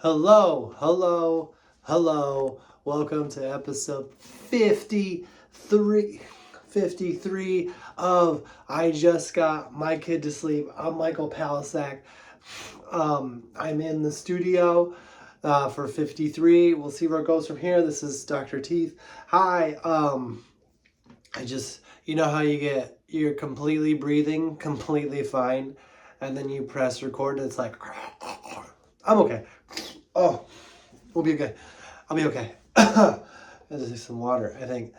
Hello, hello, hello. Welcome to episode 53 of I Just Got My Kid to Sleep. I'm Michael Palisak. I'm in the studio for 53. We'll see where it goes from here. This is Dr. Teeth. Hi. You know how you're completely breathing, completely fine, and then you press record and it's like, I'm okay. Oh, we'll be okay. I'll be okay. I'll just take some water, I think.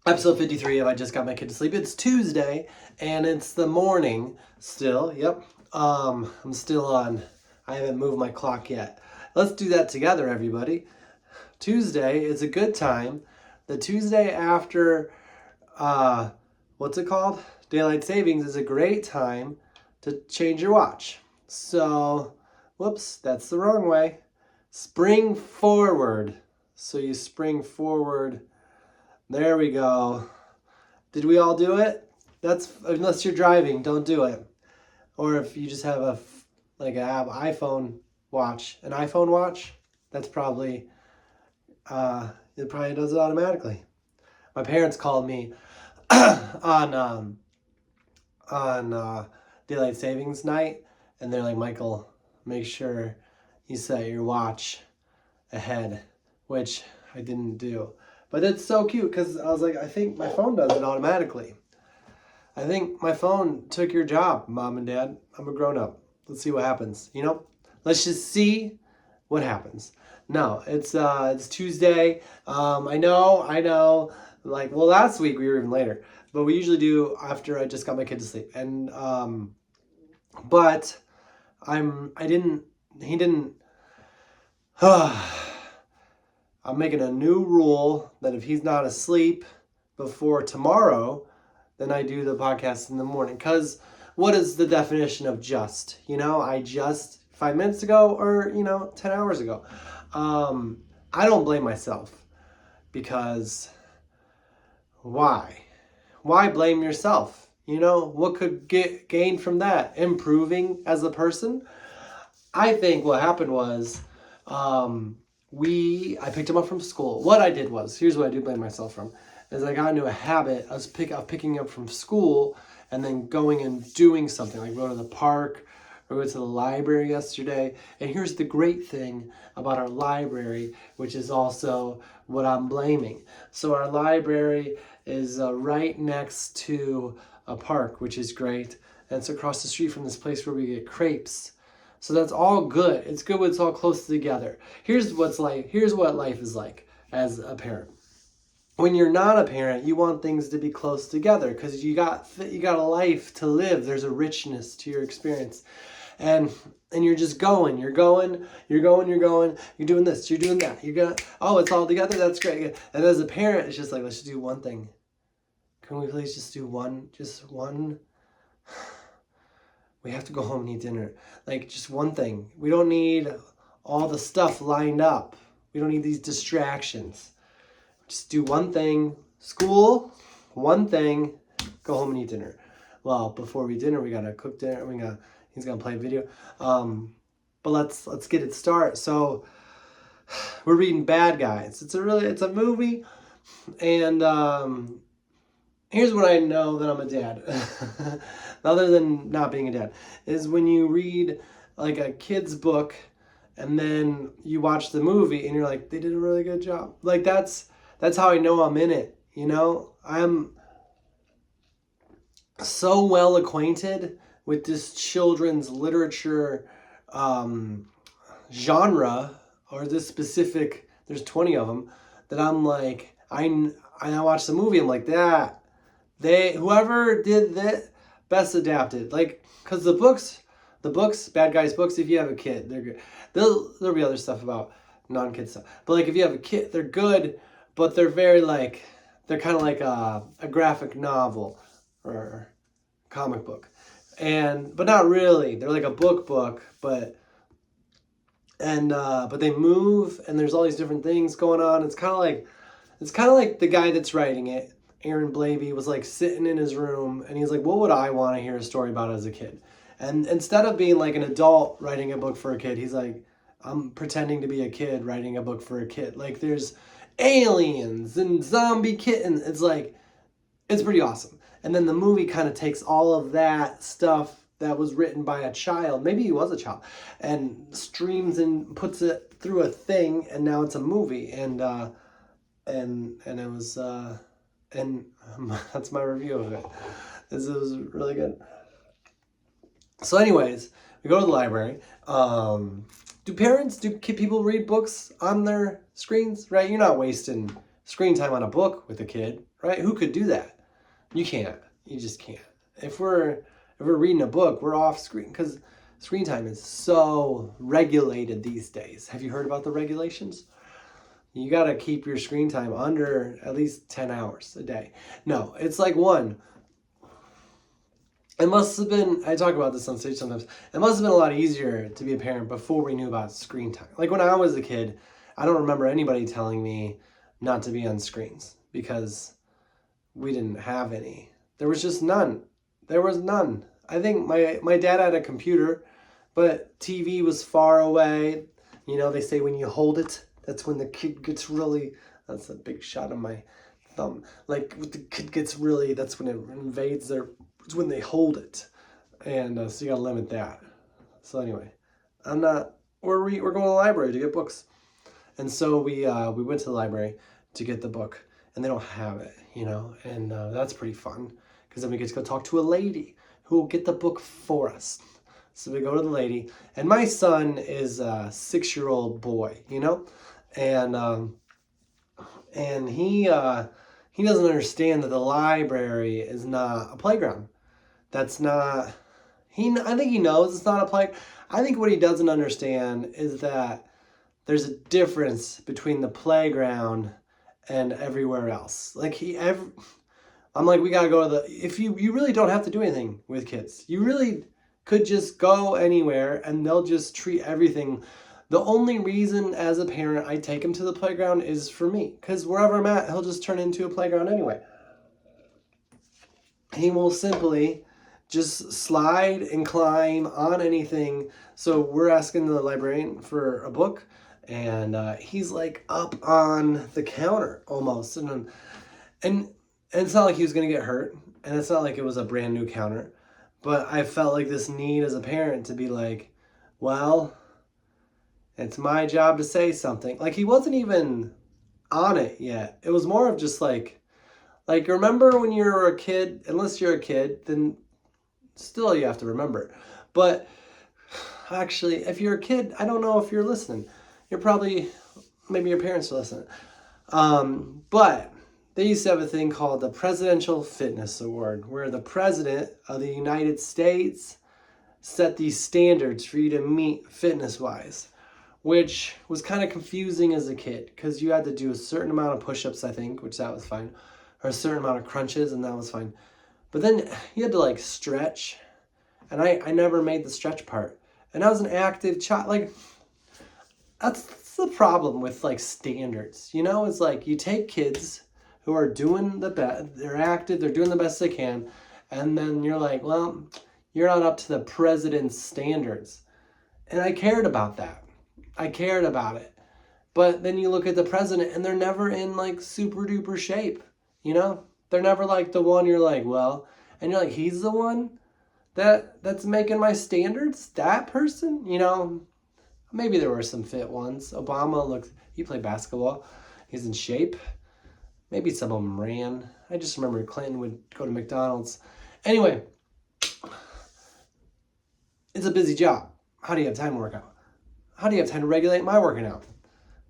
Episode 53 of I Just Got My Kid to Sleep. It's Tuesday, and it's the morning still. Yep. I'm still on. I haven't moved my clock yet. Let's do that together, everybody. Tuesday is a good time. The Tuesday after, what's it called? Daylight savings is a great time to change your watch. So, whoops, that's the wrong way. Spring forward. So you spring forward. There we go. Did we all do it? Unless you're driving, don't do it. Or if you just have an iPhone watch, that's probably, it probably does it automatically. My parents called me on daylight savings night, and they're like, Michael, make sure you set your watch ahead, which I didn't do. But it's so cute because I was like, I think my phone does it automatically. I think my phone took your job, Mom and Dad. I'm a grown up. Let's see what happens. Let's just see what happens. No, it's Tuesday. I know. Last week we were even later, but we usually do after I just got my kid to sleep. And but he didn't. I'm making a new rule that if he's not asleep before tomorrow, then I do the podcast in the morning. Because what is the definition of just? I just 5 minutes ago or, 10 hours ago. I don't blame myself because why? Why blame yourself? What could gain from that? Improving as a person? I think what happened was I picked him up from school. What I did was, here's what I do blame myself from, is I got into a habit of picking up from school and then going and doing something, like go to the park or go to the library yesterday. And here's the great thing about our library, which is also what I'm blaming. So our library is right next to a park, which is great. And it's across the street from this place where we get crepes. So that's all good. It's good when it's all close together. Here's what life is like as a parent. When you're not a parent, you want things to be close together because you got a life to live. There's a richness to your experience. And you're just going. You're doing this, you're doing that. It's all together. That's great. And as a parent, it's just like, let's just do one thing. Can we please just do just one? We have to go home and eat dinner. Just one thing. We don't need all the stuff lined up. We don't need these distractions. Just do one thing. School, one thing. Go home and eat dinner. Well, before we eat dinner, we gotta cook dinner. He's gonna play a video. But let's get it started. So we're reading Bad Guys. It's a movie, and here's what I know that I'm a dad, other than not being a dad, is when you read like a kid's book and then you watch the movie and you're like, they did a really good job. Like that's how I know I'm in it. I'm so well acquainted with this children's literature genre, or this specific, there's 20 of them, that I'm like, I watch the movie, I'm like, whoever did that best adapted, because the books, Bad Guys books, if you have a kid, they're good. There'll be other stuff about non-kid stuff, but if you have a kid, they're good, but they're very they're kind of like a graphic novel or comic book, but not really. They're like a book, but they move, and there's all these different things going on. It's kind of like the guy that's writing it, Aaron Blavey, was sitting in his room and he's like, what would I want to hear a story about as a kid? And instead of being like an adult writing a book for a kid, he's like, I'm pretending to be a kid writing a book for a kid. Like there's aliens and zombie kittens. It's like, it's pretty awesome. And then the movie kind of takes all of that stuff that was written by a child, maybe he was a child, and streams and puts it through a thing, and now it's a movie. And it was and that's my review of it. It was really good. So anyways, we go to the library. Do people read books on their screens, right? You're not wasting screen time on a book with a kid, right? Who could do that? You can't. You just can't. If we're reading a book, we're off screen, because screen time is so regulated these days. Have you heard about the regulations? You got to keep your screen time under at least 10 hours a day. No, it's like 1. It must have been, I talk about this on stage sometimes, it must have been a lot easier to be a parent before we knew about screen time. Like when I was a kid, I don't remember anybody telling me not to be on screens because we didn't have any. There was just none. There was none. I think my dad had a computer, but TV was far away. You know, they say when you hold it, that's when the kid gets really, that's a big shot of my thumb. Like when the kid gets really, that's when it invades it's when they hold it. And so you gotta limit that. So anyway, we're going to the library to get books. And so we went to the library to get the book, and they don't have it, you know, and that's pretty fun, because then we get to go talk to a lady who will get the book for us. So we go to the lady, and my son is a 6-year-old boy, you know, and he doesn't understand that the library is not a playground. That's not, I think he knows it's not a play. I think what he doesn't understand is that there's a difference between the playground and everywhere else. Like I'm like, we gotta go to if you really don't have to do anything with kids. You really could just go anywhere and they'll just treat everything. The only reason as a parent I take him to the playground is for me, because wherever I'm at, he'll just turn into a playground anyway. He will simply just slide and climb on anything. So we're asking the librarian for a book, and he's like up on the counter almost, and it's not like he was gonna get hurt, and it's not like it was a brand new counter, but I felt like this need as a parent to be like, well, it's my job to say something. Like he wasn't even on it yet. It was more of just like remember when you were a kid, unless you're a kid, then still you have to remember. But actually, if you're a kid, I don't know if you're listening. You're probably, maybe your parents are listening. But they used to have a thing called the Presidential Fitness Award, where the President of the United States set these standards for you to meet fitness-wise, which was kind of confusing as a kid, because you had to do a certain amount of push-ups, I think, which that was fine, or a certain amount of crunches, and that was fine. But then you had to like stretch, and I never made the stretch part. And I was an active child. Like, that's the problem with like standards, you know? It's like you take kids who are doing the best, they're active, they're doing the best they can, and then you're like, well, you're not up to the president's standards. And I cared about that. I cared about it. But then you look at the president, and they're never in like super duper shape, you know? They're never like the one you're like, well, and you're like, he's the one that's making my standards? That person? You know, maybe there were some fit ones. Obama he played basketball. He's in shape. Maybe some of them ran. I just remember Clinton would go to McDonald's. Anyway, it's a busy job. How do you have time to work out? How do you have time to regulate my working out?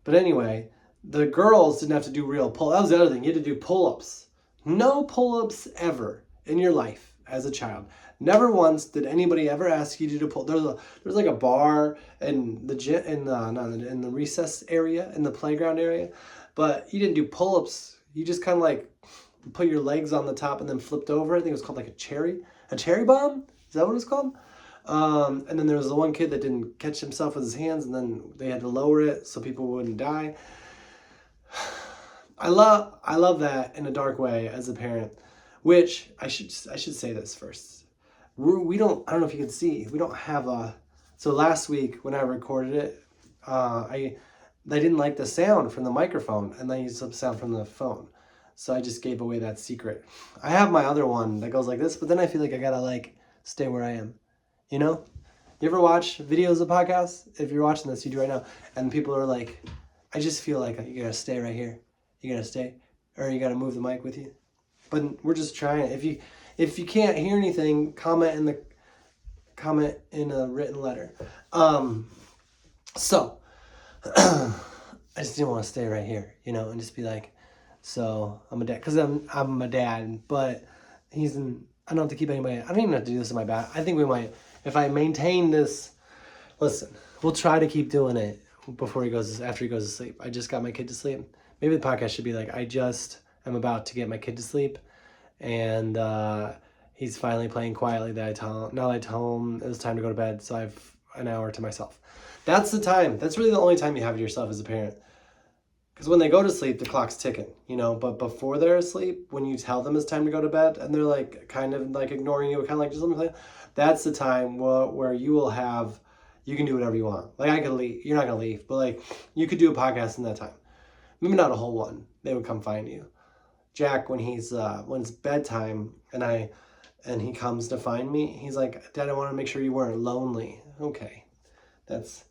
But anyway, the girls didn't have to do real pull. That was the other thing. You had to do pull-ups. No pull-ups ever in your life as a child. Never once did anybody ever ask you to do pull. There's like a bar in the gym, in the recess area, in the playground area, but you didn't do pull-ups. You just kind of like put your legs on the top and then flipped over. I think it was called like a cherry bomb. Is that what it was called? And then there was the one kid that didn't catch himself with his hands, and then they had to lower it so people wouldn't die. I love that in a dark way as a parent, which I should say this first. we don't, I don't know if you can see, we don't have a, so last week when I recorded it, I didn't like the sound from the microphone, and I used the sound from the phone. So I just gave away that secret. I have my other one that goes like this, but then I feel like I gotta like stay where I am. You know? You ever watch videos of podcasts? If you're watching this, you do right now. And people are like, I just feel like you gotta stay right here. You gotta stay. Or you gotta move the mic with you. But we're just trying. If you can't hear anything, comment in a written letter. So I just didn't want to stay right here, you know, and just be like, so I'm a dad, because I'm a dad, but I don't have to keep anybody, I don't even have to do this in my back. I think we might, if I maintain this, listen, we'll try to keep doing it after he goes to sleep. I just got my kid to sleep. Maybe the podcast should be like, I just am about to get my kid to sleep, and he's finally playing quietly. Now that I tell him it was time to go to bed, so I have an hour to myself. That's the time. That's really the only time you have to yourself as a parent. Because when they go to sleep, the clock's ticking, you know. But before they're asleep, when you tell them it's time to go to bed, and they're like kind of like ignoring you, kind of like just let me play, that's the time where you can do whatever you want. Like I could leave. You're not gonna leave, but like you could do a podcast in that time. Maybe not a whole one. They would come find you. Jack, when it's bedtime and he comes to find me, he's like, Dad, I want to make sure you weren't lonely. Okay, that's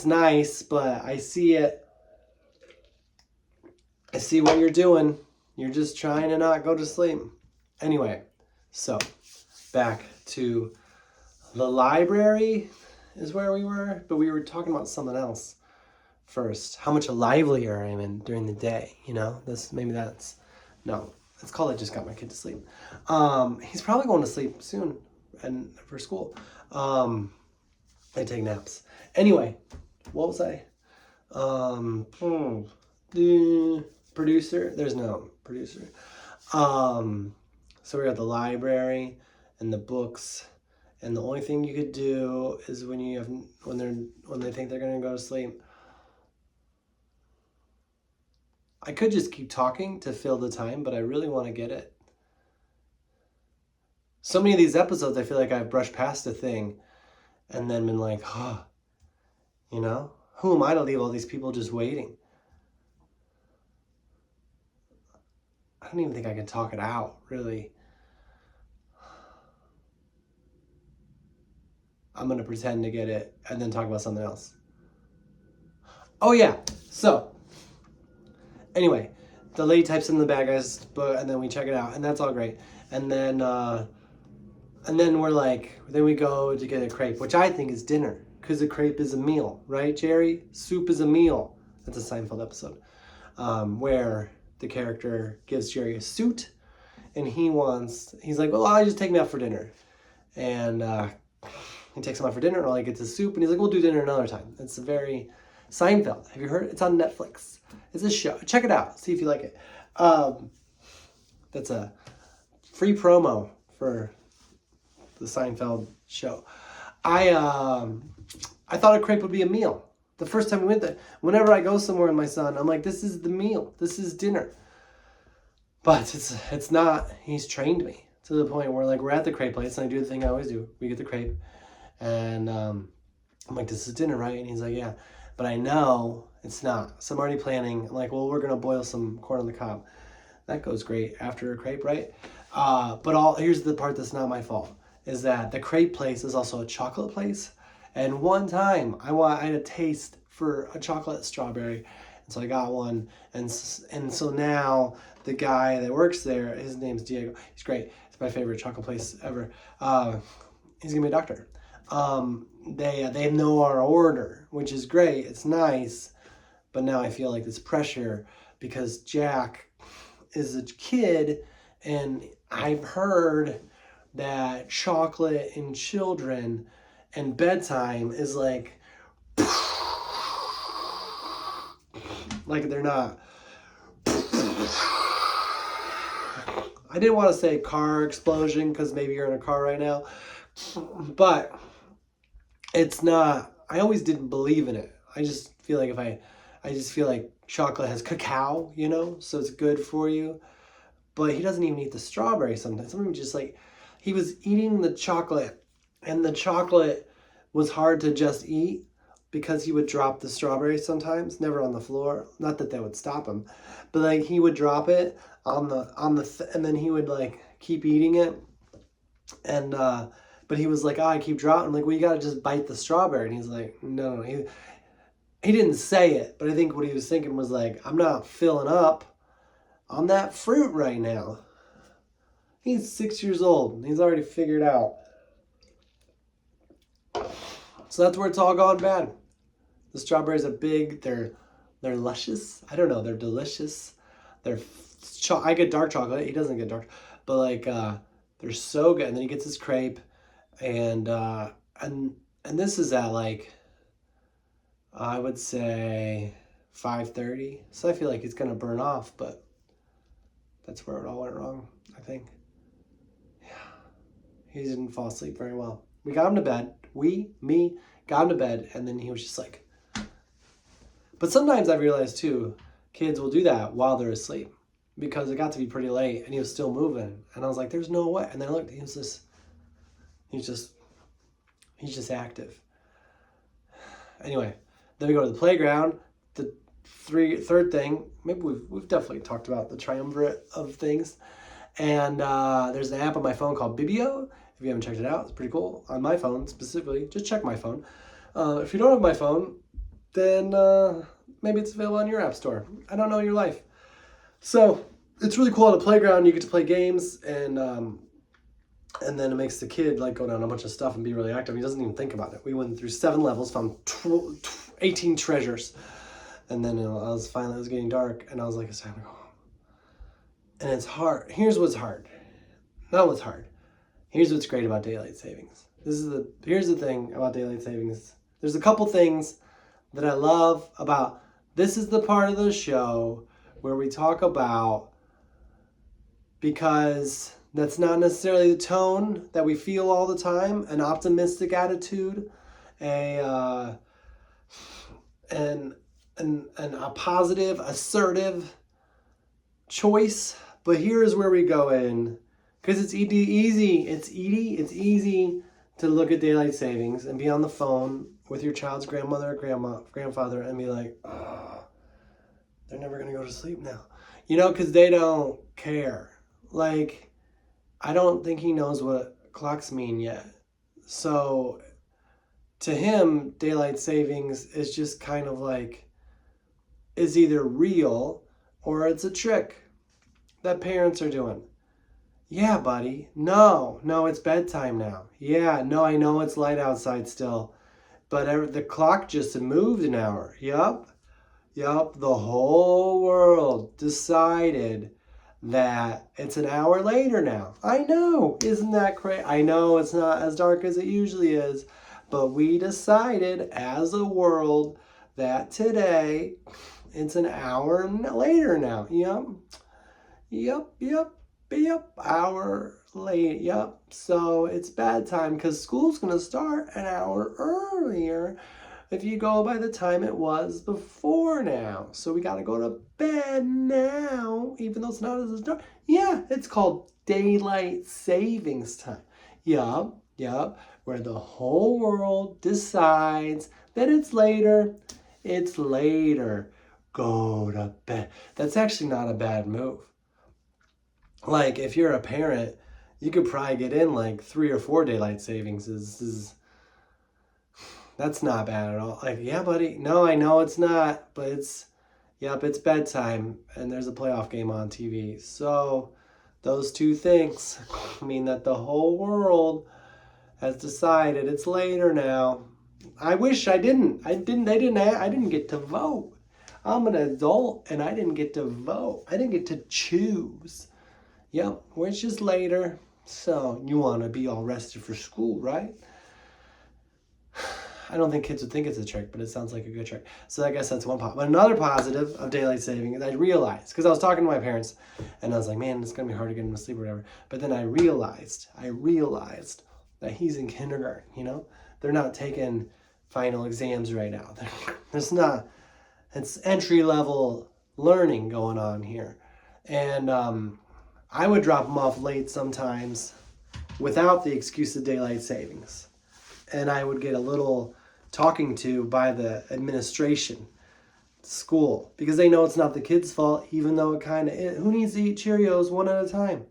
nice, but I see it. I see what you're doing. You're just trying to not go to sleep. Anyway, so back to the library is where we were, but we were talking about something else first. How much livelier I am during the day, you know? No, it's called I just got my kid to sleep. He's probably going to sleep soon and for school. I take naps. Anyway, what was I? The producer. There's no producer. So we're at the library and the books, and the only thing you could do is when they think they're gonna go to sleep. I could just keep talking to fill the time, but I really want to get it. So many of these episodes, I feel like I've brushed past a thing and then been like, you know, who am I to leave all these people just waiting? I don't even think I can talk it out, really. I'm going to pretend to get it and then talk about something else. Oh, yeah. So, anyway, the lady types in the bad guys book, and then we check it out, and that's all great. And then we go to get a crepe, which I think is dinner, because a crepe is a meal, right, Jerry? Soup is a meal. That's a Seinfeld episode, where the character gives Jerry a suit, and he's like, well, I'll just take me out for dinner. And he takes him out for dinner, and all he gets is soup, and he's like, we'll do dinner another time. It's a very Seinfeld. Have you heard it? It's on Netflix. It's a show. Check it out. See if you like it. That's a free promo for the Seinfeld show. I thought a crepe would be a meal. The first time we went there, whenever I go somewhere with my son, I'm like, this is the meal. This is dinner. But it's not. He's trained me to the point where, like, we're at the crepe place, and I do the thing I always do. We get the crepe, and I'm like, this is dinner, right? And he's like, yeah. But I know it's not. So I'm already planning. I'm like, well, we're going to boil some corn on the cob. That goes great after a crepe, right? But here's the part that's not my fault, is that the crepe place is also a chocolate place. And one time I had a taste for a chocolate strawberry, and so I got one. And so now the guy that works there, his name's Diego. He's great. It's my favorite chocolate place ever. He's gonna be a doctor. They know our order, which is great. It's nice, but now I feel like this pressure because Jack is a kid, and I've heard that chocolate in children and bedtime is like they're not. I didn't want to say car explosion because maybe you're in a car right now, but it's not. I always didn't believe in it. I just feel like chocolate has cacao, so it's good for you. But he doesn't even eat the strawberry sometimes. Sometimes just like, he was eating the chocolate, and the chocolate was hard to just eat because he would drop the strawberries sometimes, never on the floor. Not that would stop him, but like he would drop it on the and then he would like keep eating it, and but he was like, oh, I keep dropping. I'm like, well, you gotta just bite the strawberry, and he's like, no. He didn't say it, but I think what he was thinking was like, I'm not filling up on that fruit right now. He's 6 years old, and he's already figured out. So that's where it's all gone bad. The strawberries are big. They're luscious. I don't know. They're delicious. I get dark chocolate. He doesn't get dark, but like they're so good. And then he gets his crepe, and this is at like, I would say 5:30. So I feel like he's gonna burn off, but that's where it all went wrong, I think. Yeah, he didn't fall asleep very well. We got him to bed. Me, got him to bed, and then he was just like. But sometimes I realized too, kids will do that while they're asleep, because it got to be pretty late and he was still moving, and I was like, "There's no way." And then I looked, he's just active. Anyway, then we go to the playground. The third thing, maybe we've definitely talked about the triumvirate of things, and there's an app on my phone called Bibio. If you haven't checked it out, it's pretty cool. On my phone specifically, just check my phone. If you don't have my phone, then maybe it's available on your app store. I don't know your life. So it's really cool at a playground. You get to play games, and then it makes the kid like go down a bunch of stuff and be really active. He doesn't even think about it. We went through 7 levels, found 18 treasures, and then it was getting dark, and I was like, it's time to go home. And it's hard. Here's what's hard. Not what's hard. Here's what's great about daylight savings. Here's the thing about daylight savings. There's a couple things that I love about. This is the part of the show where we talk about, because that's not necessarily the tone that we feel all the time, an optimistic attitude, and a positive, assertive choice. But here's where we go in, because it's easy to look at daylight savings and be on the phone with your child's grandmother or grandfather and be like, oh, they're never going to go to sleep now. Because they don't care. Like, I don't think he knows what clocks mean yet. So to him, daylight savings is just kind of like, is either real or it's a trick that parents are doing. Yeah, buddy. No, it's bedtime now. Yeah, no, I know it's light outside still, but the clock just moved an hour. Yup. The whole world decided that it's an hour later now. I know. Isn't that crazy? I know it's not as dark as it usually is, but we decided as a world that today it's an hour later now. Yep, hour late. Yep. So it's bedtime because school's going to start an hour earlier if you go by the time it was before now. So we got to go to bed now, even though it's not as dark. Yeah, it's called daylight savings time. Yup. Where the whole world decides that it's later. It's later. Go to bed. That's actually not a bad move. Like, if you're a parent, you could probably get in like 3 or 4 daylight savings. That's not bad at all. Like, yeah, buddy. No, I know it's not, but it's bedtime, and there's a playoff game on TV. So those two things mean that the whole world has decided it's later now. I wish I didn't. I didn't get to vote. I'm an adult, and I didn't get to vote. I didn't get to choose. Yep, which is later. So you want to be all rested for school, right? I don't think kids would think it's a trick, but it sounds like a good trick. So I guess that's one positive. But another positive of daylight saving is I realized, because I was talking to my parents, and I was like, man, it's going to be hard to get him to sleep or whatever. But then I realized that he's in kindergarten, They're not taking final exams right now. It's entry-level learning going on here. And I would drop him off late sometimes without the excuse of daylight savings. And I would get a little talking to by the administration, school, because they know it's not the kids' fault, even though it kind of is. Who needs to eat Cheerios one at a time?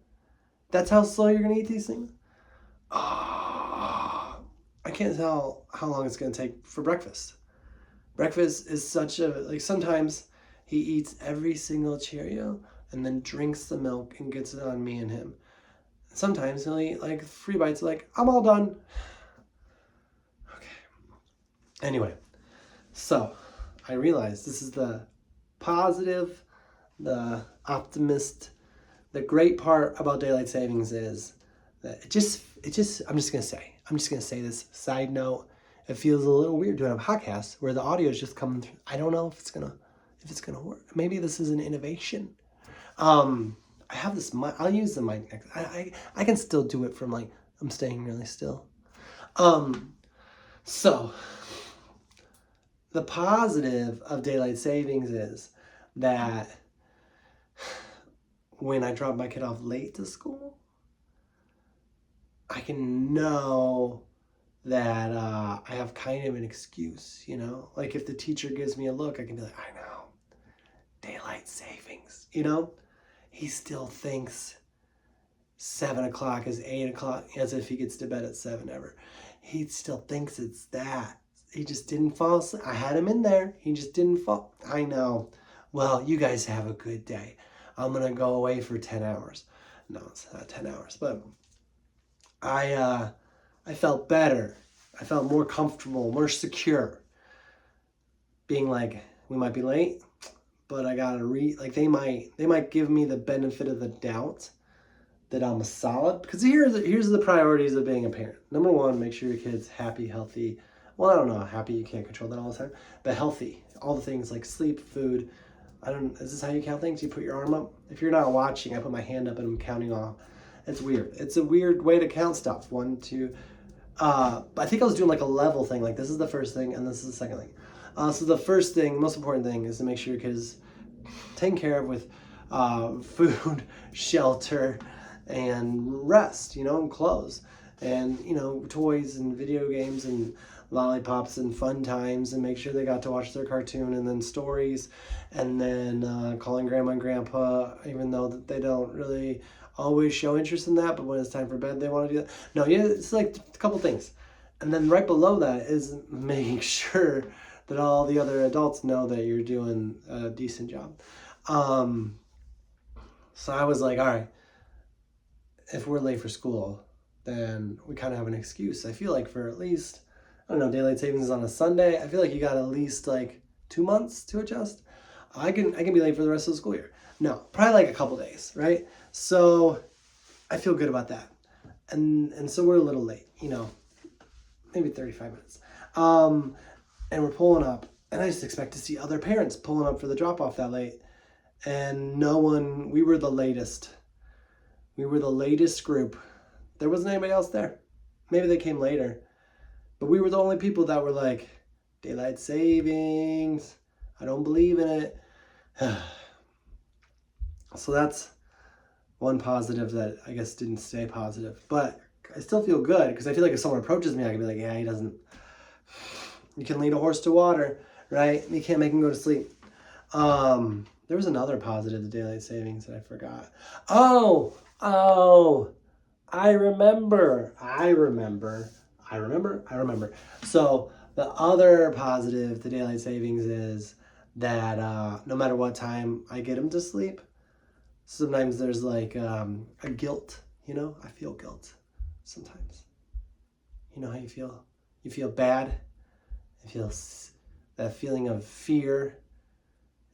That's how slow you're going to eat these things? Oh, I can't tell how long it's going to take for breakfast. Breakfast is such a, like, sometimes he eats every single Cheerio and then drinks the milk and gets it on me and him. Sometimes he'll eat like 3 bites, like, I'm all done. Okay. Anyway, so I realized this is the positive, the optimist, the great part about daylight savings is that I'm just going to say this side note. It feels a little weird doing a podcast where the audio is just coming through. I don't know if it's going to work. Maybe this is an innovation. I have this mic. I'll use the mic next. I can still do it from, like, I'm staying really still. So the positive of daylight savings is that when I drop my kid off late to school, I can know that I have kind of an excuse, you know? Like, if the teacher gives me a look, I can be like, I know, daylight savings, you know? He still thinks 7 o'clock is 8 o'clock, as if he gets to bed at 7 ever. He still thinks it's that. He just didn't fall asleep. I had him in there. He just didn't fall. I know. Well, you guys have a good day. I'm going to go away for 10 hours. No, it's not 10 hours. But I felt better. I felt more comfortable, more secure. Being like, we might be late, but I got to like, they might give me the benefit of the doubt that I'm a solid. Because here's the priorities of being a parent. Number one, make sure your kid's happy, healthy. Well, I don't know, happy, you can't control that all the time, but healthy. All the things like sleep, food. Is this how you count things? You put your arm up? If you're not watching, I put my hand up and I'm counting off. It's weird. It's a weird way to count stuff. 1, 2. I think I was doing like a level thing. Like, this is the first thing and this is the second thing. So the first thing, most important thing, is to make sure your kid is taken care of with food, shelter, and rest, you know, and clothes. And, you know, toys and video games and lollipops and fun times, and make sure they got to watch their cartoon, and then stories, and then calling grandma and grandpa, even though they don't really always show interest in that, but when it's time for bed, they want to do that. No, yeah, it's like a couple things. And then right below that is making sure that all the other adults know that you're doing a decent job. So I was like, all right, if we're late for school, then we kind of have an excuse. I feel like for at least, I don't know, daylight savings is on a Sunday. I feel like you got at least like 2 months to adjust. I can be late for the rest of the school year. No, probably like a couple days, right? So I feel good about that. And so we're a little late, you know, maybe 35 minutes. And we're pulling up, and I just expect to see other parents pulling up for the drop-off that late. And we were the latest. We were the latest group. There wasn't anybody else there. Maybe they came later. But we were the only people that were like, daylight savings, I don't believe in it. So that's one positive that I guess didn't stay positive. But I still feel good, because I feel like if someone approaches me, I can be like, yeah, he doesn't. You can lead a horse to water, right? You can't make him go to sleep. There was another positive to daylight savings that I forgot. Oh, I remember. So the other positive to daylight savings is that no matter what time I get him to sleep, sometimes there's like a guilt, you know? I feel guilt sometimes. You know how you feel? You feel bad. I feel that feeling of fear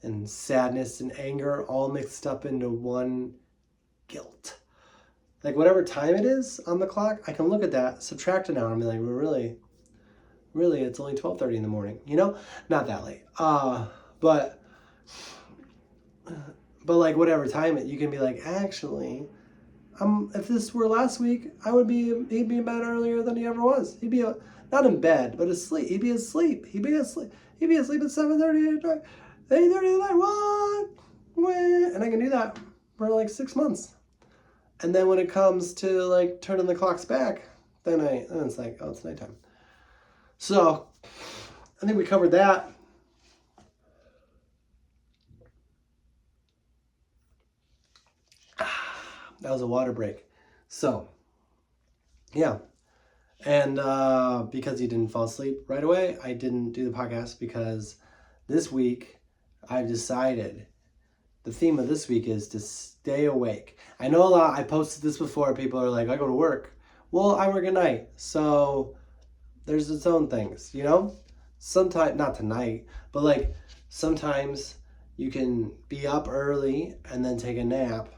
and sadness and anger all mixed up into one guilt. Like, whatever time it is on the clock, I can look at that, subtract an hour, and be like, well, really, it's only 12:30 in the morning, you know? Not that late. But like, whatever time you can be like, actually, if this were last week, he'd be in bed earlier than he ever was. He'd be not in bed, but asleep. He'd be asleep at 7:30, 8:30 at night. What? And I can do that for like 6 months. And then when it comes to like turning the clocks back, then it's like, oh, it's nighttime. So I think we covered that. That was a water break. So, yeah. And because you didn't fall asleep right away, I didn't do the podcast because this week I've decided the theme of this week is to stay awake. I know I posted this before. People are like, I go to work. Well, I work at night. So there's its own things, you know? Sometimes, not tonight, but like sometimes you can be up early and then take a nap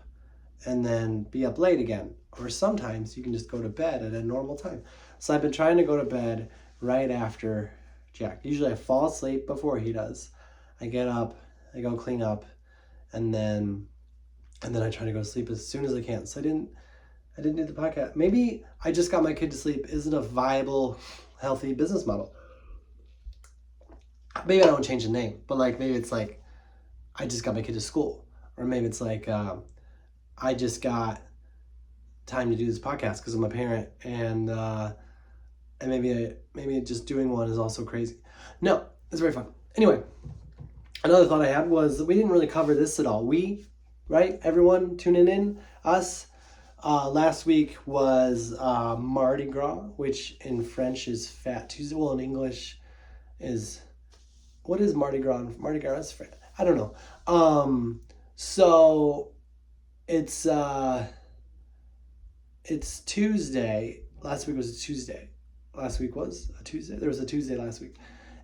and then be up late again. Or sometimes you can just go to bed at a normal time. So I've been trying to go to bed right after Jack. Usually I fall asleep before he does. I get up, I go clean up, and then I try to go to sleep as soon as I can. So I didn't do the podcast. Maybe I just got my kid to sleep isn't a viable, healthy business model. Maybe I don't change the name, but like maybe it's like I just got my kid to school, or maybe it's like I just got time to do this podcast because I'm a parent, and maybe just doing one is also crazy. No, it's very fun. Anyway, another thought I had was we didn't really cover this at all. We, right? Everyone tuning in, us. Last week was Mardi Gras, which in French is Fat Tuesday. Well, in English is, what is Mardi Gras? Mardi Gras is French. I don't know. So it's Tuesday. Last week was a Tuesday. Last week was a Tuesday. There was a Tuesday last week.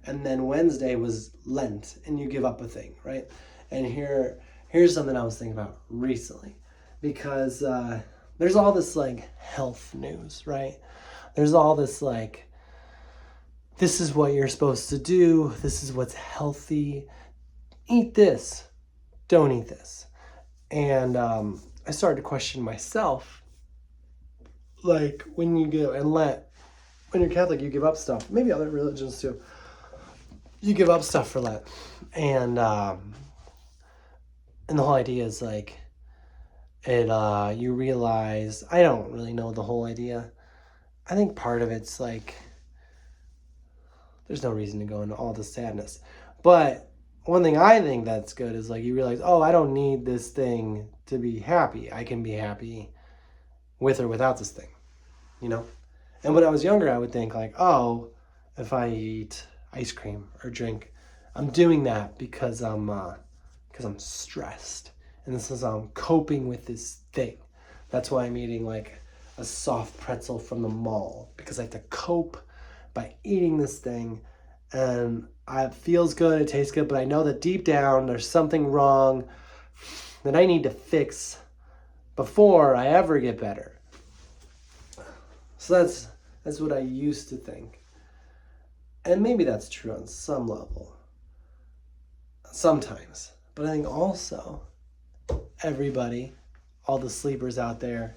And then Wednesday was Lent, and you give up a thing, right? And here's something I was thinking about recently, because there's all this like health news, right? There's all this like, this is what you're supposed to do. This is what's healthy. Eat this. Don't eat this. And I started to question myself. Like when you go and when you're Catholic, you give up stuff. Maybe other religions too. You give up stuff for Lent. And the whole idea is like, you realize, I don't really know the whole idea. I think part of it's like, there's no reason to go into all the sadness. But one thing I think that's good is like you realize, oh, I don't need this thing to be happy. I can be happy with or without this thing, you know? And when I was younger, I would think like, oh, if I eat ice cream or drink, I'm doing that because I'm stressed. And this is I'm coping with this thing. That's why I'm eating like a soft pretzel from the mall, because I have to cope by eating this thing. And it feels good, it tastes good, but I know that deep down there's something wrong that I need to fix before I ever get better. So that's what I used to think. And maybe that's true on some level. Sometimes. But I think also, everybody, all the sleepers out there,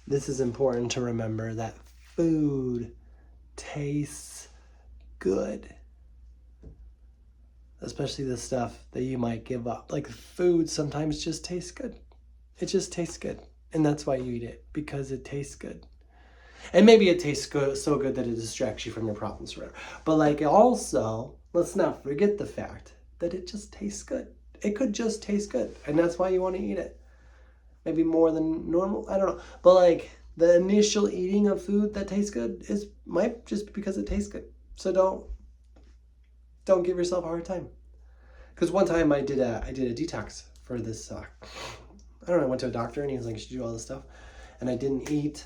this is important to remember, that food tastes good. Especially the stuff that you might give up. Like food sometimes just tastes good. It just tastes good. And that's why you eat it, because it tastes good. And maybe it tastes good, so good that it distracts you from your problems or whatever. But like also, let's not forget the fact that it just tastes good. It could just taste good. And that's why you want to eat it. Maybe more than normal. I don't know. But like the initial eating of food that tastes good might just be because it tastes good. So don't give yourself a hard time. Because one time I did a detox for this. I don't know. I went to a doctor and he was like, you should do all this stuff. And I didn't eat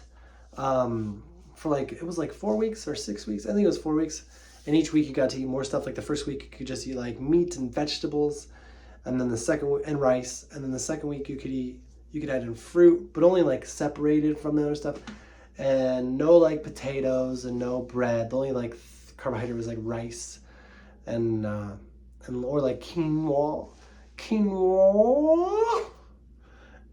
for like, it was like 4 weeks or 6 weeks. I think it was 4 weeks. And each week you got to eat more stuff. Like the first week you could just eat like meat and vegetables, and then the second and rice. And then the second week you could add in fruit, but only like separated from the other stuff. And no like potatoes and no bread. The only like carbohydrate was like rice and or like quinoa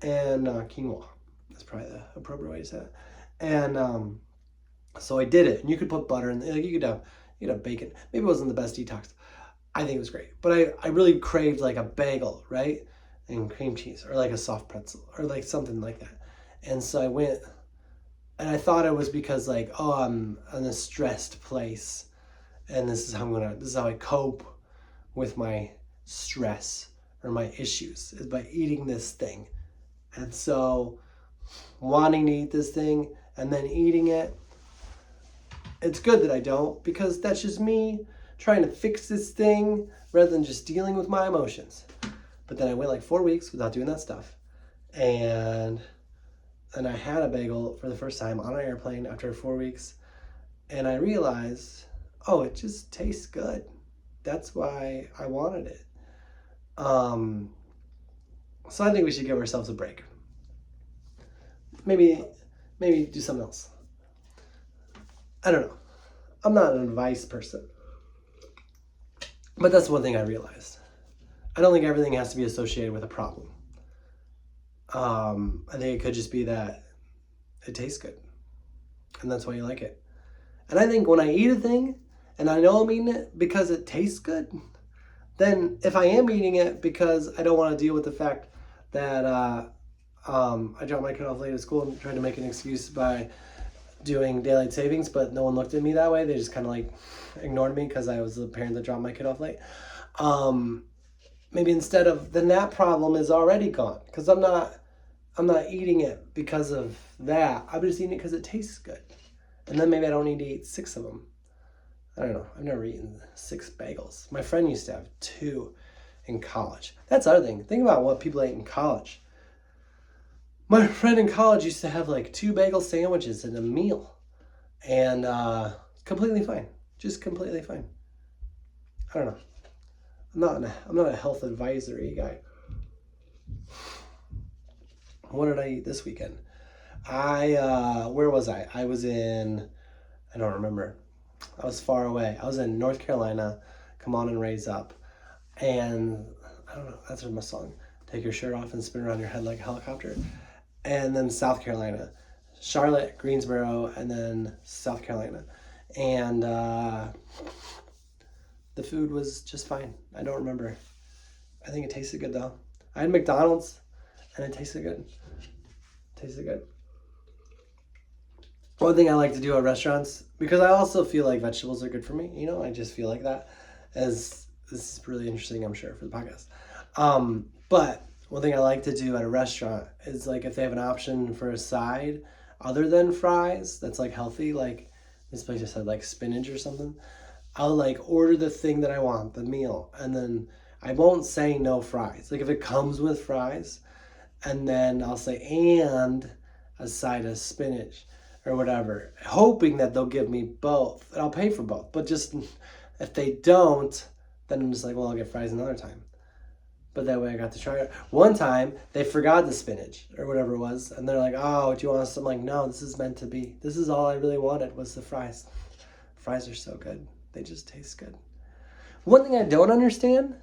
and quinoa. That's probably the appropriate way to say it. And so I did it, and you could put butter in. Like you could have bacon. Maybe it wasn't the best detox. I think it was great, but I really craved like a bagel, right, and cream cheese, or like a soft pretzel, or like something like that. And so I went, and I thought it was because like, oh, I'm in a stressed place, and this is how I cope with my stress or my issues, is by eating this thing. And so wanting to eat this thing and then eating it, it's good that I don't, because that's just me trying to fix this thing rather than just dealing with my emotions. But then I went like 4 weeks without doing that stuff. And I had a bagel for the first time on an airplane after 4 weeks. And I realized, oh, it just tastes good. That's why I wanted it. So I think we should give ourselves a break. Maybe do something else. I don't know. I'm not an advice person. But that's one thing I realized. I don't think everything has to be associated with a problem. I think it could just be that it tastes good. And that's why you like it. And I think when I eat a thing, and I know I'm eating it because it tastes good, then if I am eating it because I don't want to deal with the fact that I dropped my kid off late at school and tried to make an excuse by doing daylight savings, but no one looked at me that way. They just kind of like ignored me because I was the parent that dropped my kid off late. Maybe instead of, then that problem is already gone, because I'm not eating it because of that. I'm just eating it because it tastes good. And then maybe I don't need to eat 6 of them. I don't know. I've never eaten 6 bagels. My friend used to have 2 in college. That's the other thing. Think about what people ate in college. My friend in college used to have like 2 bagel sandwiches in a meal. And completely fine. Just completely fine. I don't know. I'm not a health advisory guy. What did I eat this weekend? Where was I? I don't remember. I was far away. I was in North Carolina, Come On and Raise Up. And I don't know, that's my song. Take your shirt off and spin around your head like a helicopter. And then South Carolina, Charlotte, Greensboro, and then South Carolina. And the food was just fine. I don't remember. I think it tasted good though. I had McDonald's and it tasted good. One thing I like to do at restaurants, because I also feel like vegetables are good for me, I just feel like that, as this is really interesting, I'm sure, for the podcast. But one thing I like to do at a restaurant is, like, if they have an option for a side other than fries that's like healthy, like this place just had like spinach or something, I'll like order the thing that I want, the meal, and then I won't say no fries. Like if it comes with fries, and then I'll say, and a side of spinach or whatever, hoping that they'll give me both, and I'll pay for both. But just if they don't, then I'm just like, well, I'll get fries another time. But that way I got to try it. One time, they forgot the spinach or whatever it was, and they're like, oh, do you want some? I'm like, no, this is meant to be. This is all I really wanted was the fries. Fries are so good. They just taste good. One thing I don't understand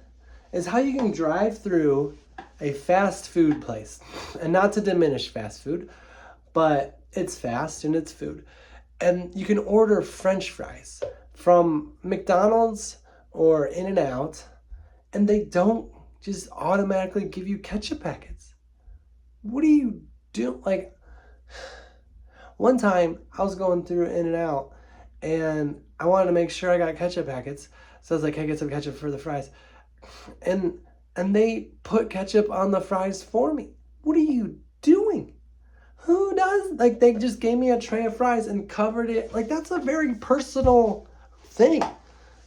is how you can drive through a fast food place, and not to diminish fast food, but it's fast and it's food, and you can order French fries from McDonald's or In-N-Out, and they don't just automatically give you ketchup packets. What do you do? Like, one time I was going through In-N-Out and I wanted to make sure I got ketchup packets, so I was like, hey, get some ketchup for the fries, and they put ketchup on the fries for me. What are you doing? Who does? Like, they just gave me a tray of fries and covered it. Like, that's a very personal thing.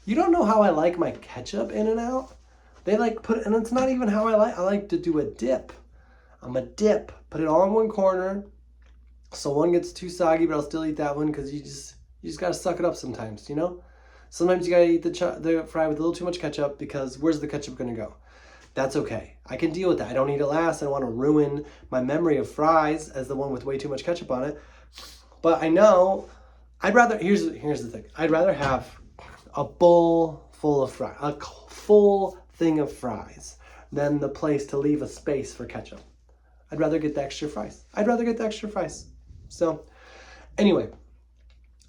You don't know how I like my ketchup In-N-Out. They like put, and it's not even how I like to do a dip. I'm a dip. Put it all in one corner, so one gets too soggy, but I'll still eat that one, because you just gotta suck it up sometimes, Sometimes you gotta eat the fry with a little too much ketchup, because where's the ketchup gonna go? That's okay. I can deal with that. I don't need it last. I don't want to ruin my memory of fries as the one with way too much ketchup on it. But I know here's the thing. I'd rather have a bowl full of fries, a full thing of fries, than the place to leave a space for ketchup. I'd rather get the extra fries. So anyway,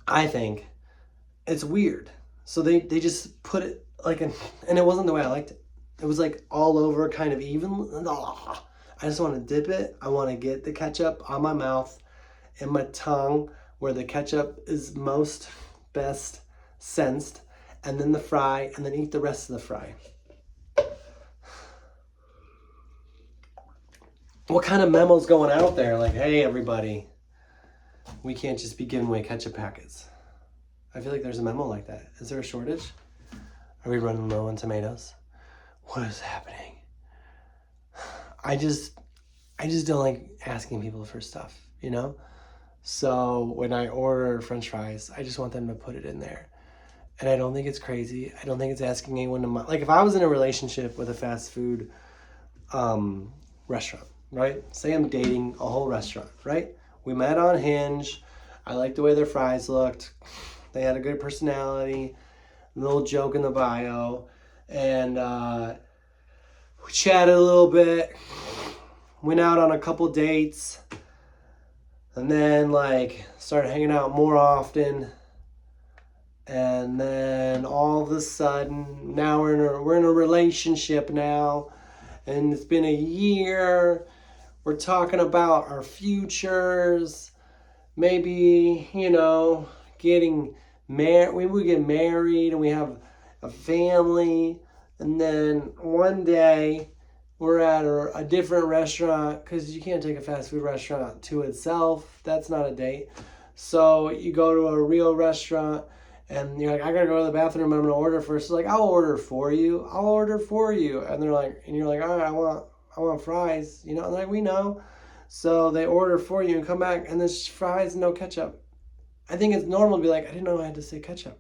I think it's weird. So they just put it like and it wasn't the way I liked it. It was like all over, kind of even. I just want to dip it. I want to get the ketchup on my mouth and my tongue where the ketchup is most best sensed, and then the fry, and then eat the rest of the fry. What kind of memo's going out there? Like, hey, everybody, we can't just be giving away ketchup packets. I feel like there's a memo like that. Is there a shortage? Are we running low on tomatoes? What is happening? I just don't like asking people for stuff, you know? So when I order French fries, I just want them to put it in there. And I don't think it's crazy. I don't think it's asking anyone to... Like, if I was in a relationship with a fast food restaurant, right? Say I'm dating a whole restaurant, right? We met on Hinge. I liked the way their fries looked. They had a good personality. A little joke in the bio. And we chatted a little bit. Went out on a couple dates. And then, like, started hanging out more often. And then all of a sudden, now we're in a relationship now. And it's been a year. We're talking about our futures. Maybe, you know, getting married. We would get married and we have a family. And then one day we're at a different restaurant, because you can't take a fast food restaurant to itself. That's not a date. So you go to a real restaurant and you're like, I gotta go to the bathroom. I'm gonna order first. It's like, I'll order for you. And they're like, and you're like, all right, I want fries. You know, and they're like, we know. So they order for you and come back, and there's fries, no ketchup. I think it's normal to be like, I didn't know I had to say ketchup.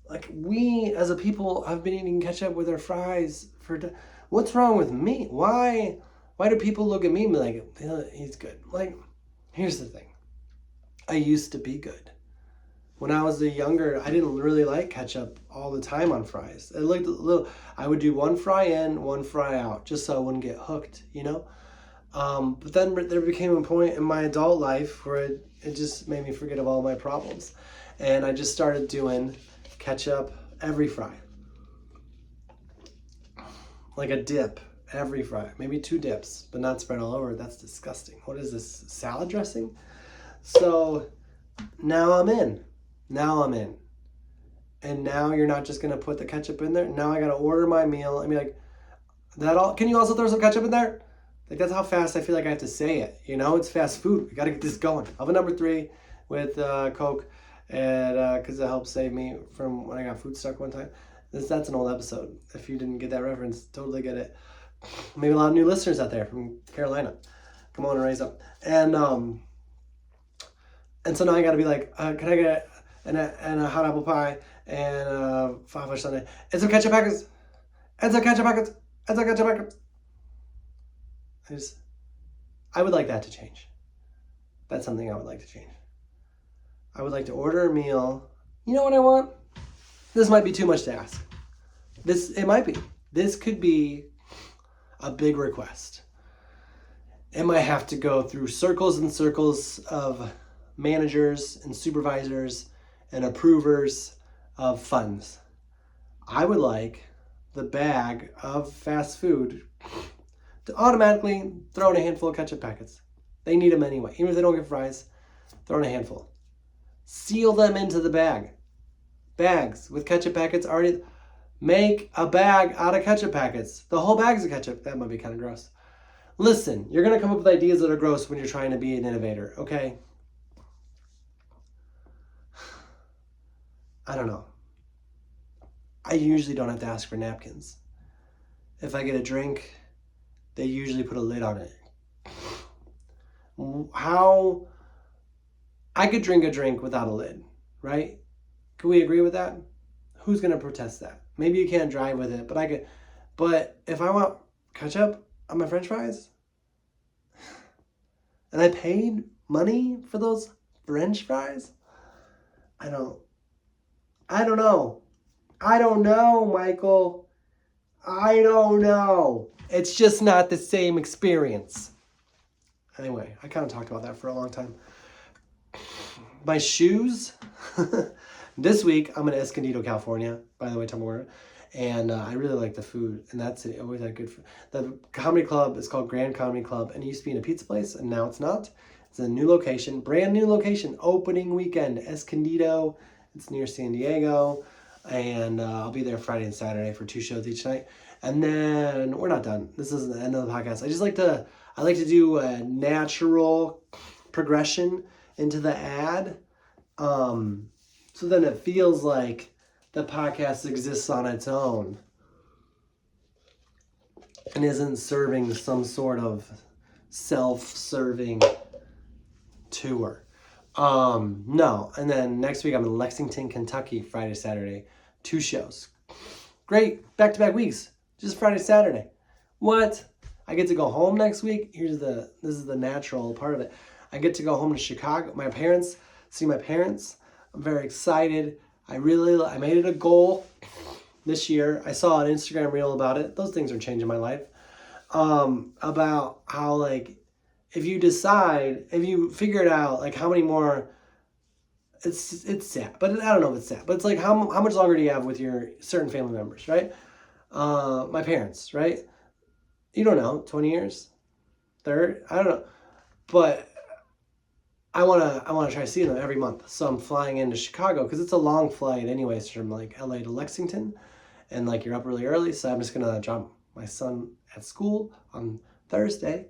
Like, we as a people have been eating ketchup with our fries what's wrong with me? Why do people look at me and be like, he's good? Like, here's the thing. I used to be good. When I was younger, I didn't really like ketchup all the time on fries. It looked a little. I would do one fry in, one fry out, just so I wouldn't get hooked, you know? But then there became a point in my adult life where it just made me forget of all my problems. And I just started doing ketchup every fry. Like a dip every fry. Maybe 2 dips, but not spread all over. That's disgusting. What is this, salad dressing? So now I'm in. And now you're not just going to put the ketchup in there. Now I got to order my meal and be like, that all? Can you also throw some ketchup in there? Like, that's how fast I feel like I have to say it. You know, it's fast food. We got to get this going. Oven number 3 with Coke, and because it helped save me from when I got food stuck one time. That's an old episode. If you didn't get that reference, totally get it. Maybe a lot of new listeners out there from Carolina. Come on and raise up. And so now I got to be like, can I get and a hot apple pie and a 5-fish sundae and some ketchup packets and some ketchup packets and some ketchup packets. I would like that to change. That's something I would like to change. I would like to order a meal. You know what I want? This might be too much to ask. It might be. This could be a big request. It might have to go through circles and circles of managers and supervisors and approvers of funds. I would like the bag of fast food to automatically throw in a handful of ketchup packets. They need them anyway. Even if they don't get fries, throw in a handful. Seal them into the bag. Bags with ketchup packets already. Make a bag out of ketchup packets. The whole bag's of ketchup. That might be kind of gross. Listen, you're going to come up with ideas that are gross when you're trying to be an innovator, okay? I don't know. I usually don't have to ask for napkins. If I get a drink, they usually put a lid on it. How? I could drink a drink without a lid, right? Can we agree with that? Who's going to protest that? Maybe you can't drive with it, but I could. But if I want ketchup on my French fries, and I paid money for those French fries, I don't know. Michael. I don't know. It's just not the same experience. Anyway, I kind of talked about that for a long time. My shoes. This week, I'm in Escondido, California. By the way, tell me where. And I really like the food, and that's it. Always had good food. The comedy club is called Grand Comedy Club, and it used to be in a pizza place, and now it's not. It's a new location, brand new location, opening weekend, Escondido. It's near San Diego, and I'll be there Friday and Saturday for 2 shows each night. And then we're not done. This isn't the end of the podcast. I like to do a natural progression into the ad. So then it feels like the podcast exists on its own and isn't serving some sort of self-serving tour. No. And then next week I'm in Lexington, Kentucky, Friday, Saturday. 2 shows. Great. Back-to-back weeks. Just Friday, Saturday. What? I get to go home next week. This is the natural part of it. I get to go home to Chicago. See my parents. I'm very excited. I made it a goal this year. I saw an Instagram reel about it. Those things are changing my life. About how, like, if you figure it out, like, how many more, it's sad, but I don't know if it's sad, but it's like, how much longer do you have with your certain family members, right? My parents, right? You don't know, 20 years, 30, I don't know, but I want to try to see them every month. So I'm flying into Chicago because it's a long flight anyways from like LA to Lexington, and like you're up really early. So I'm just going to drop my son at school on Thursday.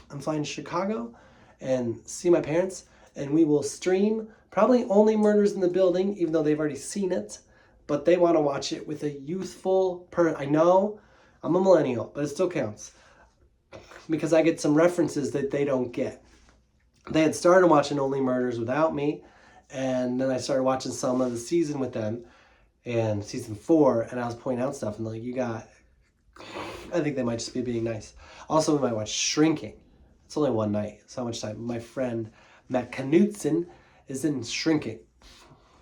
I'm flying to Chicago and see my parents, and we will stream probably Only Murders in the Building, even though they've already seen it, but they want to watch it with a youthful I know I'm a millennial, but it still counts because I get some references that they don't get. They had started watching Only Murders without me, and then I started watching some of the season with them, and season 4, and I was pointing out stuff, and like, I think they might just be being nice. Also, we might watch Shrinking. It's only one night, so how much time? My friend Matt Knutson is in Shrinking,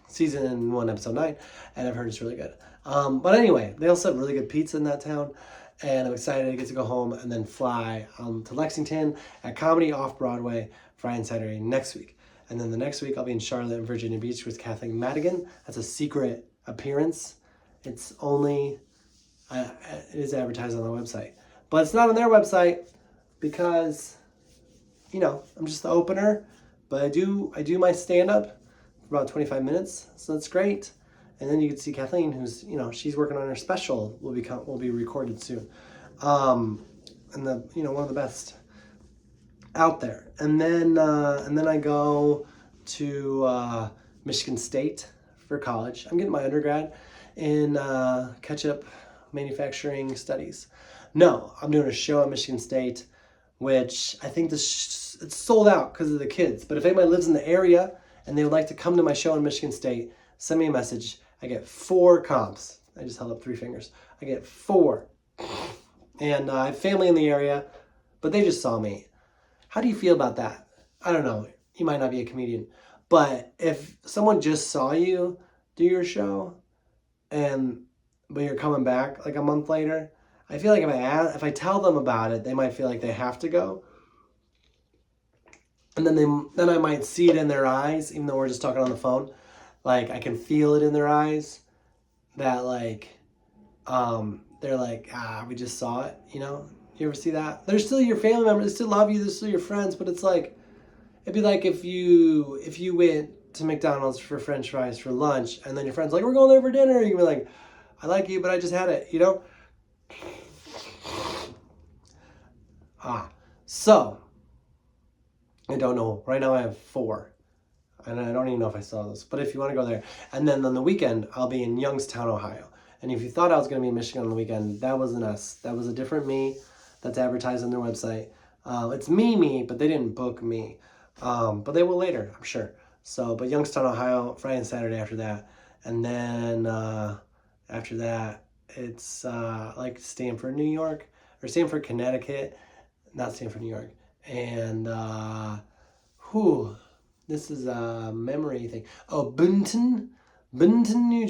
season 1, episode 9, and I've heard it's really good. But anyway, they also have really good pizza in that town, and I'm excited to get to go home and then fly to Lexington at Comedy Off-Broadway Friday and Saturday next week. And then the next week I'll be in Charlotte and Virginia Beach with Kathleen Madigan. That's a secret appearance. It's only, it is advertised on the website. But it's not on their website because, I'm just the opener. But I do my stand-up for about 25 minutes, so that's great. And then you can see Kathleen, who's, she's working on her special, will be recorded soon. And one of the best out there. And then I go to Michigan State for college. I'm getting my undergrad in ketchup manufacturing studies. No, I'm doing a show at Michigan State, which I think it's sold out because of the kids. But if anybody lives in the area and they would like to come to my show in Michigan State, send me a message. I get 4 comps. I just held up 3 fingers. I get 4. And I have family in the area, but they just saw me. How do you feel about that? I don't know. You might not be a comedian. But if someone just saw you do your show, but you're coming back like a month later, I feel like if I tell them about it, they might feel like they have to go. And then I might see it in their eyes, even though we're just talking on the phone. Like, I can feel it in their eyes that, like, they're like, we just saw it, You ever see that? They're still your family members. They still love you. They're still your friends. But it's like, it'd be like if you went to McDonald's for French fries for lunch, and then your friend's like, we're going there for dinner. You'd be like, I like you, but I just had it, So, I don't know. Right now I have 4. And I don't even know if I saw those. But if you want to go there. And then on the weekend, I'll be in Youngstown, Ohio. And if you thought I was going to be in Michigan on the weekend, that wasn't us. That was a different me that's advertised on their website. It's me, but they didn't book me. But they will later, I'm sure. So, but Youngstown, Ohio, Friday and Saturday after that. And then after that, it's like Stamford, New York. Or Stamford, Connecticut. Not Stamford, New York. And, this is a memory thing. Oh, Boonton, New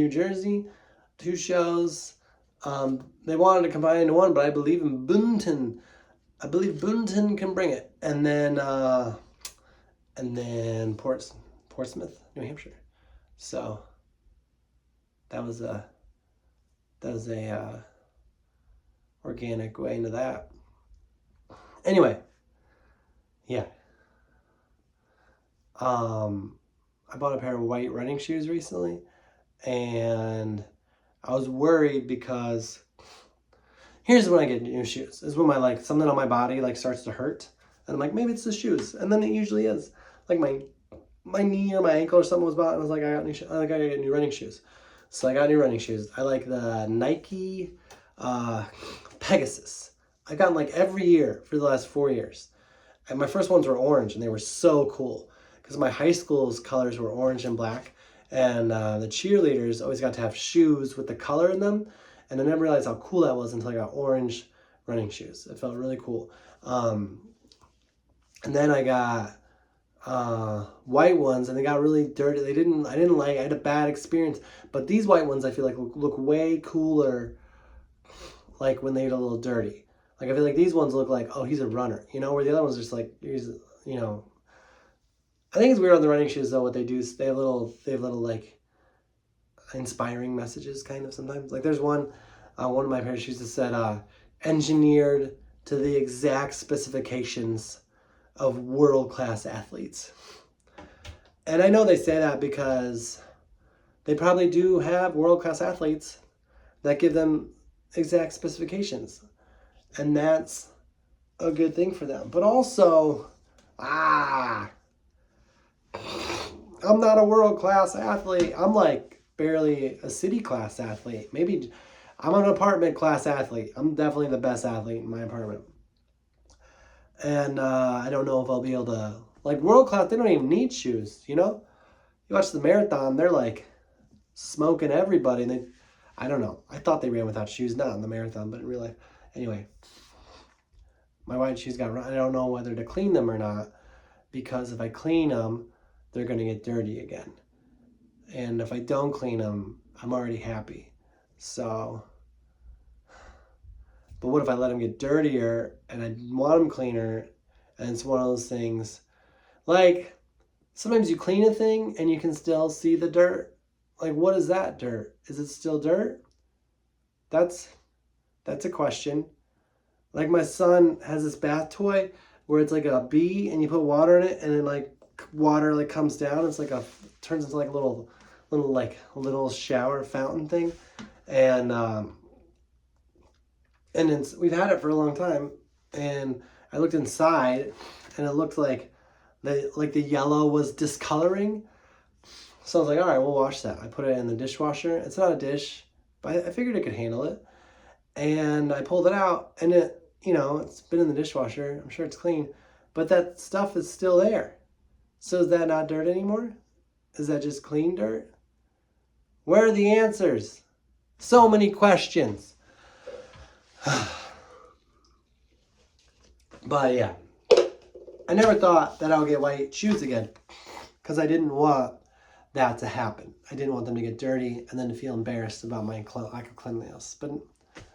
Jersey. 2 shows. They wanted to combine into one, but I believe in Boonton. I believe Boonton can bring it. And then Portsmouth, New Hampshire. So that was That was a organic way into that. Anyway, yeah. I bought a pair of white running shoes recently, and I was worried because here's when I get new shoes. This is when my something on my body starts to hurt, and I'm like, maybe it's the shoes, and then it usually is. Like my knee or my ankle or something was bought, and I was like, I gotta get new running shoes. So I got new running shoes. I like the Nike Pegasus. I've gotten every year for the last 4 years. And my first ones were orange, and they were so cool because my high school's colors were orange and black, and the cheerleaders always got to have shoes with the color in them, and I never realized how cool that was until I got orange running shoes. It felt really cool. And then I got white ones, and they got really dirty. I didn't like. I had a bad experience. But these white ones, I feel like look way cooler, when they get a little dirty. I feel like these ones look like, oh, he's a runner, where the other ones are just he's, I think it's weird on the running shoes though. What they do is they have little inspiring messages kind of sometimes. There's one of my pair of shoes that said engineered to the exact specifications of world-class athletes. And I know they say that because they probably do have world-class athletes that give them exact specifications. And that's a good thing for them. But also, I'm not a world-class athlete. I'm barely a city-class athlete. Maybe I'm an apartment-class athlete. I'm definitely the best athlete in my apartment. And I don't know if I'll be able to... world-class, they don't even need shoes, You watch the marathon, they're smoking everybody. And I don't know. I thought they ran without shoes, not in the marathon, but in real life. Anyway, my white shoes got run. I don't know whether to clean them or not, because if I clean them, they're going to get dirty again. And if I don't clean them, I'm already happy. So, but what if I let them get dirtier and I want them cleaner, and it's one of those things, sometimes you clean a thing and you can still see the dirt. What is that dirt? Is it still dirt? That's a question. My son has this bath toy where it's a bee, and you put water in it, and then water comes down. It's turns into a little shower fountain thing, and we've had it for a long time. And I looked inside, and it looked like the yellow was discoloring. So I was like, all right, we'll wash that. I put it in the dishwasher. It's not a dish, but I figured it could handle it. And I pulled it out, and it, it's been in the dishwasher. I'm sure it's clean, but that stuff is still there. So is that not dirt anymore? Is that just clean dirt? Where are the answers? So many questions. But yeah, I never thought that I'll get white shoes again, because I didn't want that to happen. I didn't want them to get dirty and then to feel embarrassed about my lack of cleanliness. But it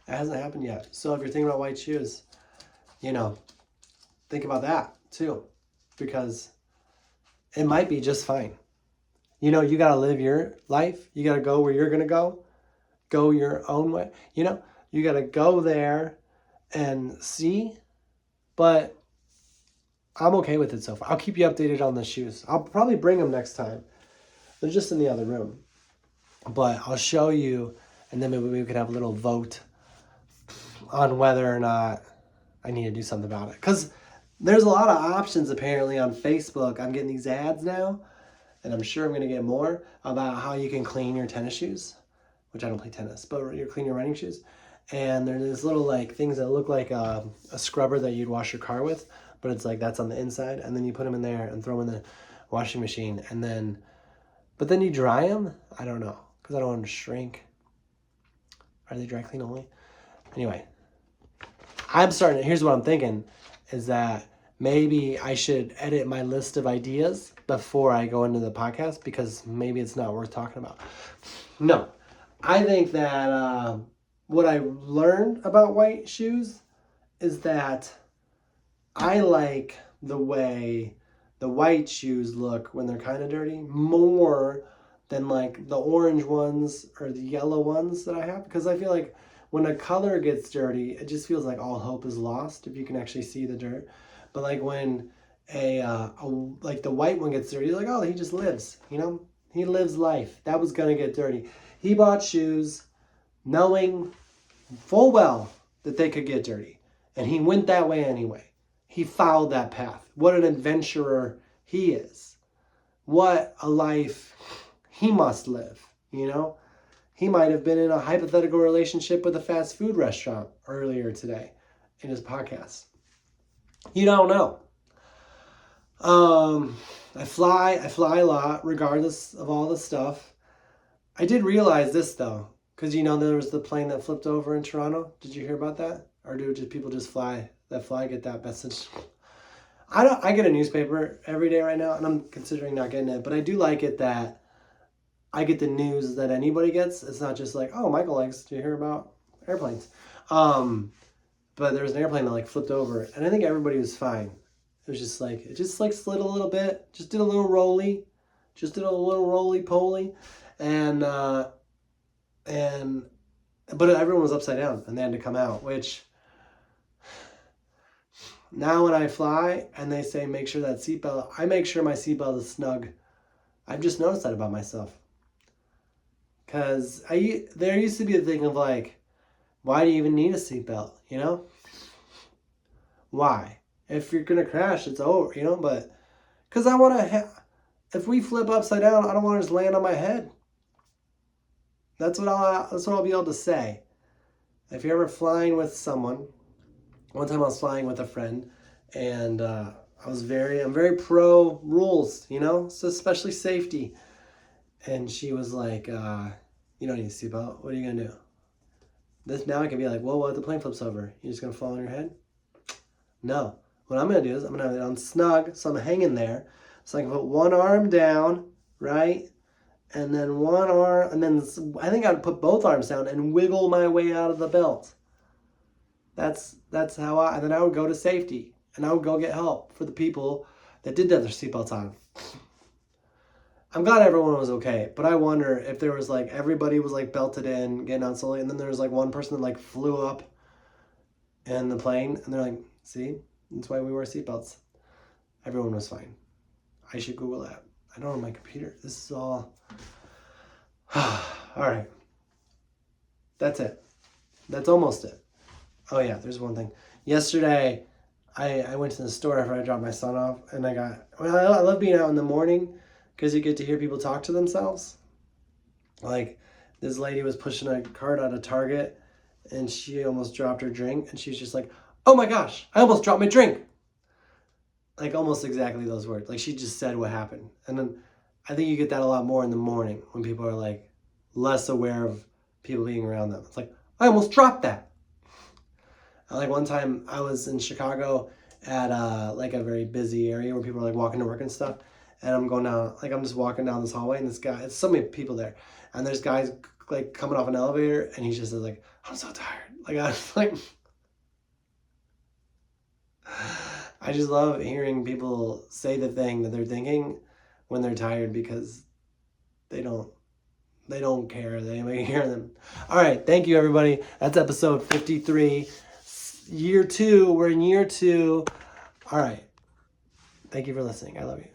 hasn't happened yet. So if you're thinking about white shoes, think about that too, because it might be just fine. You got to live your life. You got to go where you're going to go your own way. You got to go there and see, but I'm okay with it so far. I'll keep you updated on the shoes. I'll probably bring them next time. They're just in the other room, but I'll show you, and then maybe we could have a little vote on whether or not I need to do something about it. Because there's a lot of options apparently on Facebook. I'm getting these ads now, and I'm sure I'm going to get more about how you can clean your tennis shoes, which I don't play tennis, but you clean your running shoes. And there's these little things that look like a scrubber that you'd wash your car with, but it's that's on the inside, and then you put them in there and throw them in the washing machine, but then you dry them? I don't know, because I don't want them to shrink. Are they dry clean only? Anyway, here's what I'm thinking, is that maybe I should edit my list of ideas before I go into the podcast, because maybe it's not worth talking about. No, I think that what I learned about white shoes is that I like the way the white shoes look when they're kind of dirty more than like the orange ones or the yellow ones that I have, because I feel like when a color gets dirty, it just feels like all hope is lost if you can actually see the dirt. But like when like the white one gets dirty, you're like, oh, he just lives, you know? He lives life. That was gonna get dirty. He bought shoes knowing full well that they could get dirty. And he went that way anyway. He followed that path. What an adventurer he is. What a life he must live, you know? He might have been in a hypothetical relationship with a fast food restaurant earlier today in his podcast. You don't know. I fly a lot, regardless of all the stuff. I did realize this though, because you know there was the plane that flipped over in Toronto. Did you hear about that? Or do just people just fly get that message? I get a newspaper every day right now, and I'm considering not getting it, but I do like it that I get the news that anybody gets. It's not just like, oh, Michael likes to hear about airplanes. But there was an airplane that like flipped over, and I think everybody was fine. It was just like, it just like slid a little bit, just did a little roly poly, and but everyone was upside down, and they had to come out, which now when I fly and they say make sure that seatbelt, I make sure my seatbelt is snug. I've just noticed that about myself. Because there used to be a thing of like, why do you even need a seatbelt, you know? Why? If you're going to crash, it's over, you know? But, because I want to, if we flip upside down, I don't want to just land on my head. That's what I'll be able to say. If you're ever flying with someone, one time I was flying with a friend, and I'm very pro rules, you know, so especially safety. And she was like, you don't need a seatbelt. What are you gonna do? This now I can be like, well, what if the plane flips over? You just gonna fall on your head? No. What I'm gonna do is I'm gonna have it on snug, so I'm hanging there, so I can put one arm down, right, and then one arm, and then I think I'd put both arms down and wiggle my way out of the belt. That's how and then I would go to safety, and I would go get help for the people that did have their seatbelts on. I'm glad everyone was okay, but I wonder if there was like, everybody was like belted in, getting on slowly, and then there was like one person that like flew up in the plane, and they're like, see, that's why we wear seatbelts. Everyone was fine. I should Google that. I don't know my computer. This is all. All right. That's it. That's almost it. Oh yeah, there's one thing. Yesterday, I went to the store after I dropped my son off, and I love being out in the morning because you get to hear people talk to themselves. Like, this lady was pushing a cart out of Target, and she almost dropped her drink, and she's just like, oh my gosh, I almost dropped my drink. Like, almost exactly those words. Like, she just said what happened. And then I think you get that a lot more in the morning when people are like less aware of people being around them. It's like, I almost dropped that. Like one time I was in Chicago at like a very busy area where people are like walking to work and stuff. And I'm going down, like I'm just walking down this hallway, and this guy, it's so many people there. And there's guys like coming off an elevator, and he's just like, I'm so tired. Like I was like, I just love hearing people say the thing that they're thinking when they're tired, because they don't care that anybody hear them. All right, thank you everybody. That's episode 53. Year 2, we're in year 2. All right. Thank you for listening. I love you.